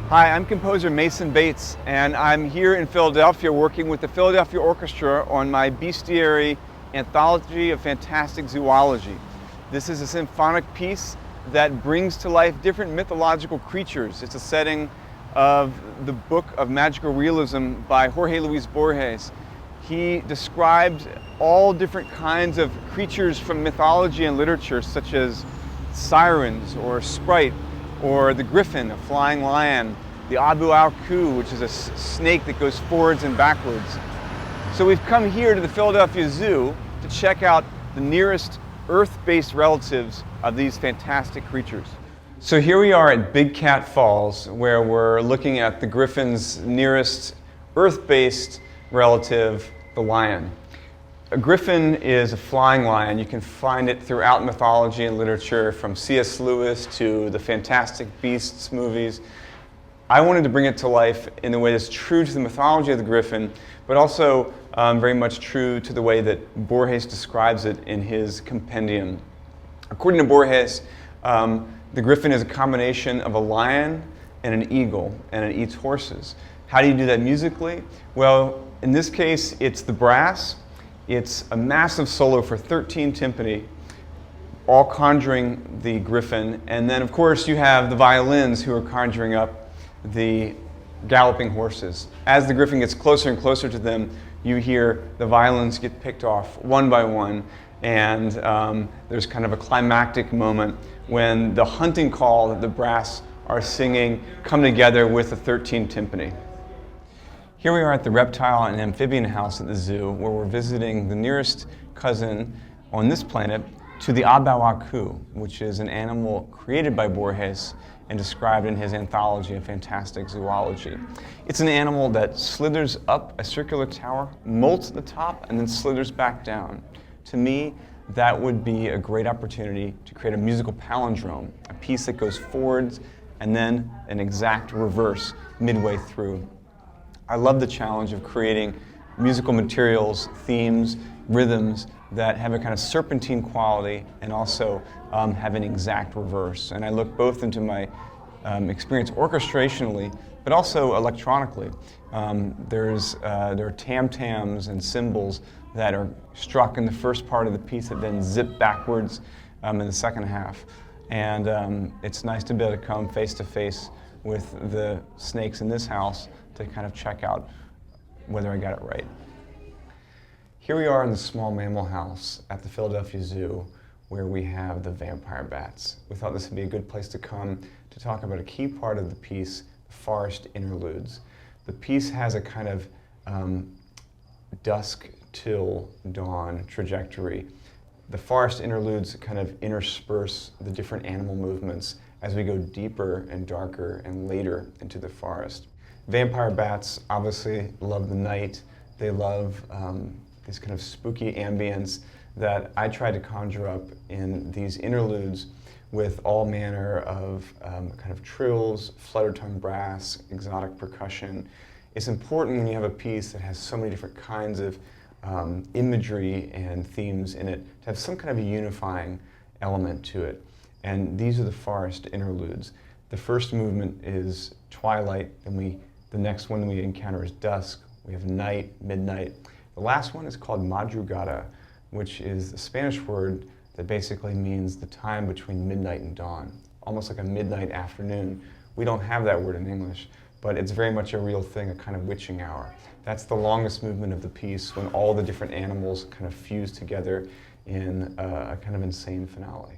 Hi, I'm composer Mason Bates, and I'm here in Philadelphia working with the Philadelphia Orchestra on my bestiary anthology of fantastic zoology. This is a symphonic piece that brings to life different mythological creatures. It's a setting of the book of magical realism by Jorge Luis Borges. He described all different kinds of creatures from mythology and literature, such as sirens or sprite, or the Griffin, a flying lion, the Abu al-Ku, which is a snake that goes forwards and backwards. So we've come here to the Philadelphia Zoo to check out the nearest Earth-based relatives of these fantastic creatures. So here we are at Big Cat Falls, where we're looking at the Griffin's nearest Earth-based relative, the lion. A griffin is a flying lion. You can find it throughout mythology and literature, from C.S. Lewis to the Fantastic Beasts movies. I wanted to bring it to life in a way that's true to the mythology of the griffin, but also very much true to the way that Borges describes it in his compendium. According to Borges, the griffin is a combination of a lion and an eagle, and it eats horses. How do you do that musically? Well, in this case, it's the brass. It's a massive solo for 13 timpani, all conjuring the griffin. And then, of course, you have the violins who are conjuring up the galloping horses. As the griffin gets closer and closer to them, you hear the violins get picked off one by one. And there's kind of a climactic moment when the hunting call that the brass are singing come together with the 13 timpani. Here we are at the Reptile and Amphibian House at the zoo, where we're visiting the nearest cousin on this planet to the Abu al-Ku, which is an animal created by Borges and described in his anthology of fantastic zoology. It's an animal that slithers up a circular tower, molts at the top, and then slithers back down. To me, that would be a great opportunity to create a musical palindrome, a piece that goes forwards and then an exact reverse midway through. I love the challenge of creating musical materials, themes, rhythms that have a kind of serpentine quality and also have an exact reverse. And I look both into my experience orchestrationally, but also electronically. There are tam-tams and cymbals that are struck in the first part of the piece that then zip backwards in the second half. And it's nice to be able to come face to face with the snakes in this house to kind of check out whether I got it right. Here we are in the small mammal house at the Philadelphia Zoo, where we have the vampire bats. We thought this would be a good place to come to talk about a key part of the piece, the forest interludes. The piece has a kind of dusk till dawn trajectory. The forest interludes kind of intersperse the different animal movements as we go deeper and darker and later into the forest. Vampire bats obviously love the night. They love this kind of spooky ambience that I try to conjure up in these interludes with all manner of kind of trills, flutter-tongue brass, exotic percussion. It's important when you have a piece that has so many different kinds of imagery and themes in it to have some kind of a unifying element to it. And these are the forest interludes. The first movement is twilight, and the next one we encounter is dusk. We have night, midnight. The last one is called madrugada, which is a Spanish word that basically means the time between midnight and dawn, almost like a midnight afternoon. We don't have that word in English, but it's very much a real thing, a kind of witching hour. That's the longest movement of the piece, when all the different animals kind of fuse together in a kind of insane finale.